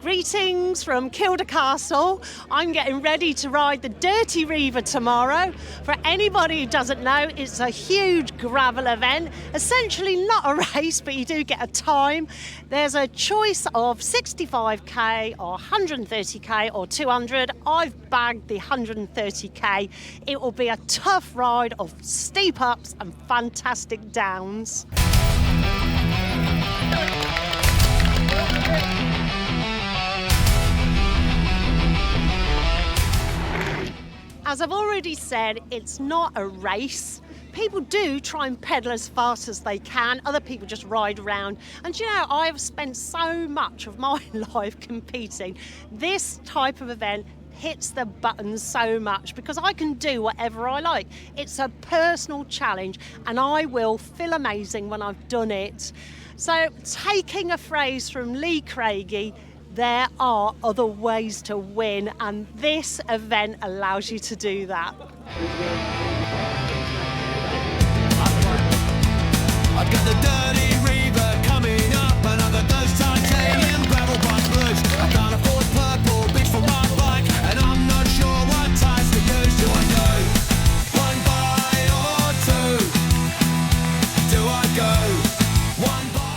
Greetings from Kielder Castle. I'm getting ready to ride the Dirty Reiver tomorrow. For anybody who doesn't know, it's a huge gravel event. Essentially not a race, but you do get a time. There's a choice of 65k or 130k or 200. I've bagged the 130k. It will be a tough ride of steep ups and fantastic downs. As I've already said, it's not a race. People do try and pedal as fast as they can. Other people just ride around. And you know, I've spent so much of my life competing. This type of event hits the buttons so much because I can do whatever I like. It's a personal challenge and I will feel amazing when I've done it. So taking a phrase from Lee Craigie, there are other ways to win, and this event allows you to do that. I've got the Dirty Reiver coming up, another those titanium gravel bike blues. I can't afford purple bits for my bike, and I'm not sure what tyres to use. Do I go one by or two? Do I go?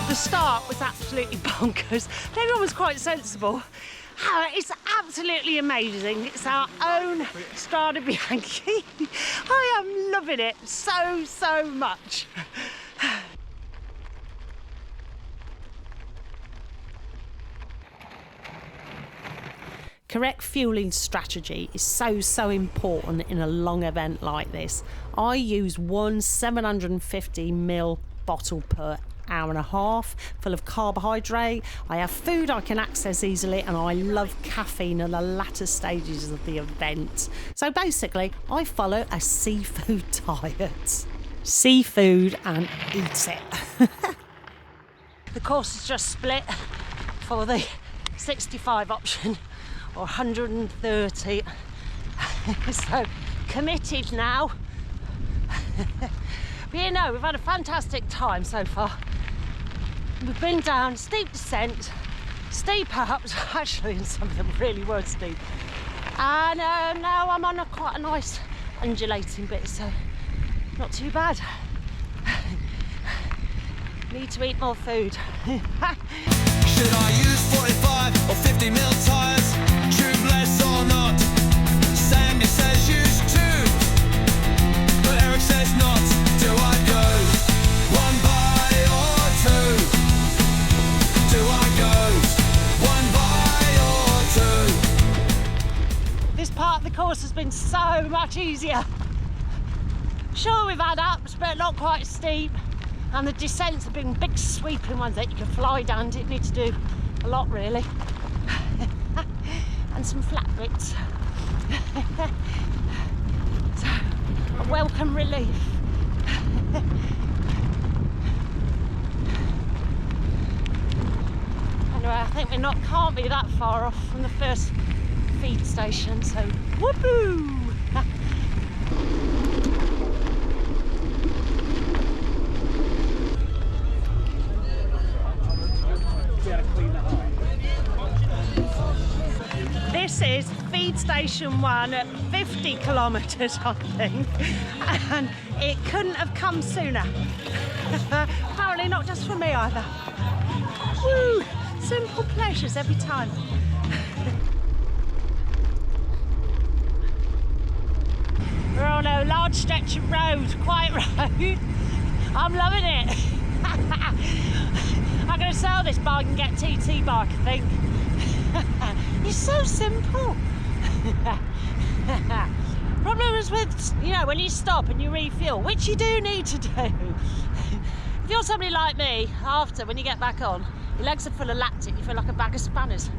The start was absolutely bonkers. Everyone was quite sensible. It's absolutely amazing. It's our own Strada Bianchi. I am loving it so much. Correct fueling strategy is so important in a long event like this. I use one 750ml bottle per hour and a half, full of carbohydrate. I have food I can access easily, and I love caffeine in the latter stages of the event. So basically, I follow a seafood diet. Seafood and eat it. The course is just split for the 65 option or 130. So committed now. But you know, we've had a fantastic time so far. We've been down steep descent, steep ups, actually, and some of them really were steep. And now I'm on quite a nice undulating bit, so not too bad. Need to eat more food. Should I use 45 or 50ml tyres? Tubeless or not? Sandy says use 2, but Eric says not. Do I go one by or 2? Do I go one by or 2? This part of the course has been so much easier. Sure, we've had ups, but not quite as steep. And the descents have been big sweeping ones that you can fly down. Didn't need to do a lot really. And some flat bits. So, a welcome relief. Anyway, I think can't be that far off from the first feed station, so whoopoo! This is feed station 1 at 50 kilometres, I think, and it couldn't have come sooner. Apparently not just for me either. Woo! Simple pleasures every time. We're on a large stretch of road, quiet road. I'm loving it. I'm going to sell this bike and get TT bike, I think. It's so simple. Problem is with, you know, when you stop and you refuel, which you do need to do. If you're somebody like me, after, when you get back on, your legs are full of lactic, you feel like a bag of spanners.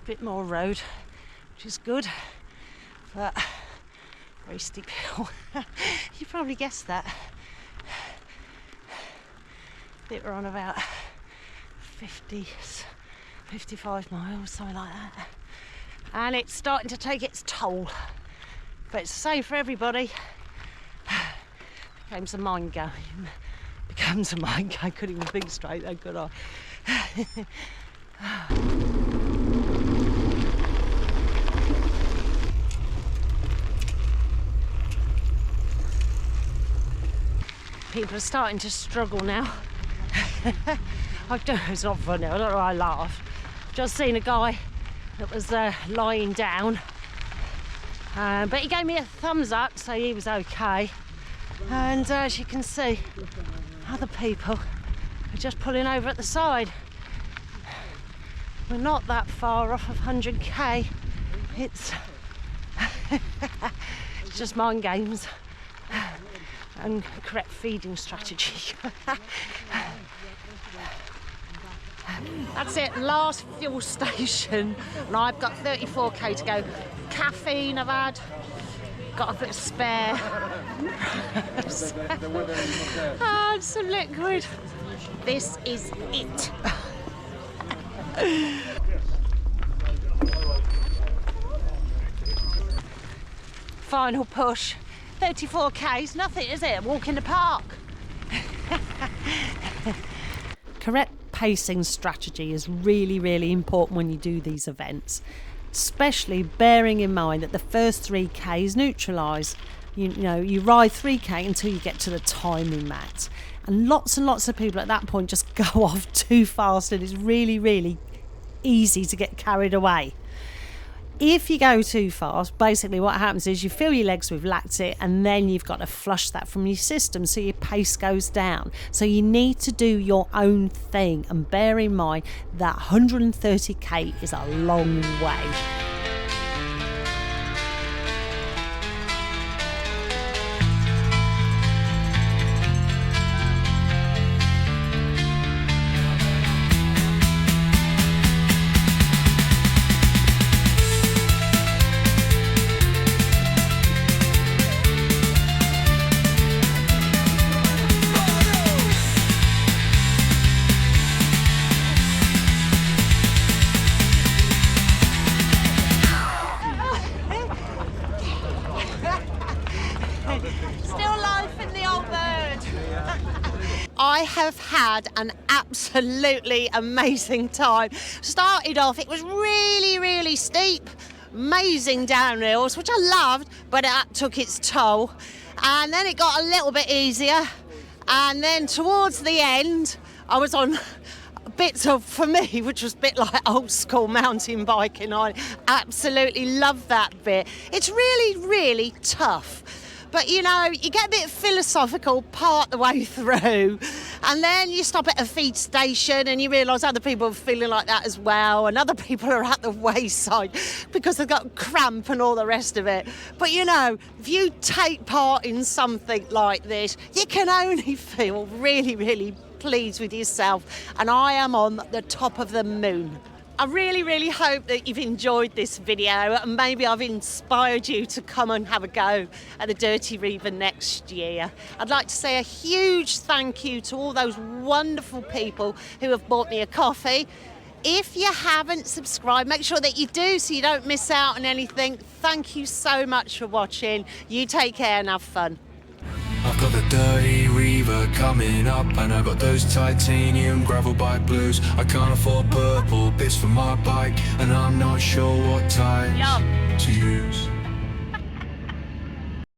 Bit more road, which is good, but very steep hill. You probably guessed that. I think we're on about 55 miles, something like that. And it's starting to take its toll. But it's the same for everybody. becomes a mind game. Becomes a mind game. I couldn't even think straight though, could I? People are starting to struggle now. It's not funny, I don't know why I laugh. Just seen a guy that was lying down, but he gave me a thumbs up, so he was okay. And as you can see, other people are just pulling over at the side. We're not that far off of 100k. It's it's just mind games and correct feeding strategy. That's it, last fuel station, and I've got 34k to go. Caffeine I've had, got a bit of spare, and some liquid. This is it. Final push. 34k is nothing, is it? Walk in the park. Correct pacing strategy is really, really important when you do these events, especially bearing in mind that the first 3k is neutralised. You know, you ride 3k until you get to the timing mat, and lots of people at that point just go off too fast, and it's really, really easy to get carried away. If you go too fast, basically what happens is you fill your legs with lactate, and then you've got to flush that from your system, so your pace goes down. So you need to do your own thing, and bear in mind that 130k is a long way. I have had an absolutely amazing time. Started off, it was really, really steep, amazing downhills, which I loved, but that took its toll. And then it got a little bit easier. And then towards the end, I was on bits of, for me, which was a bit like old school mountain biking. I absolutely love that bit. It's really, really tough. But you know, you get a bit philosophical part the way through, and then you stop at a feed station and you realise other people are feeling like that as well, and other people are at the wayside because they've got cramp and all the rest of it. But you know, if you take part in something like this, you can only feel really, really pleased with yourself, and I am on the top of the moon. I really, really hope that you've enjoyed this video, and maybe I've inspired you to come and have a go at the Dirty Reiver next year. I'd like to say a huge thank you to all those wonderful people who have bought me a coffee. If you haven't subscribed, make sure that you do so you don't miss out on anything. Thank you so much for watching. You take care and have fun. I've got the Dirty Reiver coming up, and I've got those titanium gravel bike blues. I can't afford purple bits for my bike, and I'm not sure what types to use.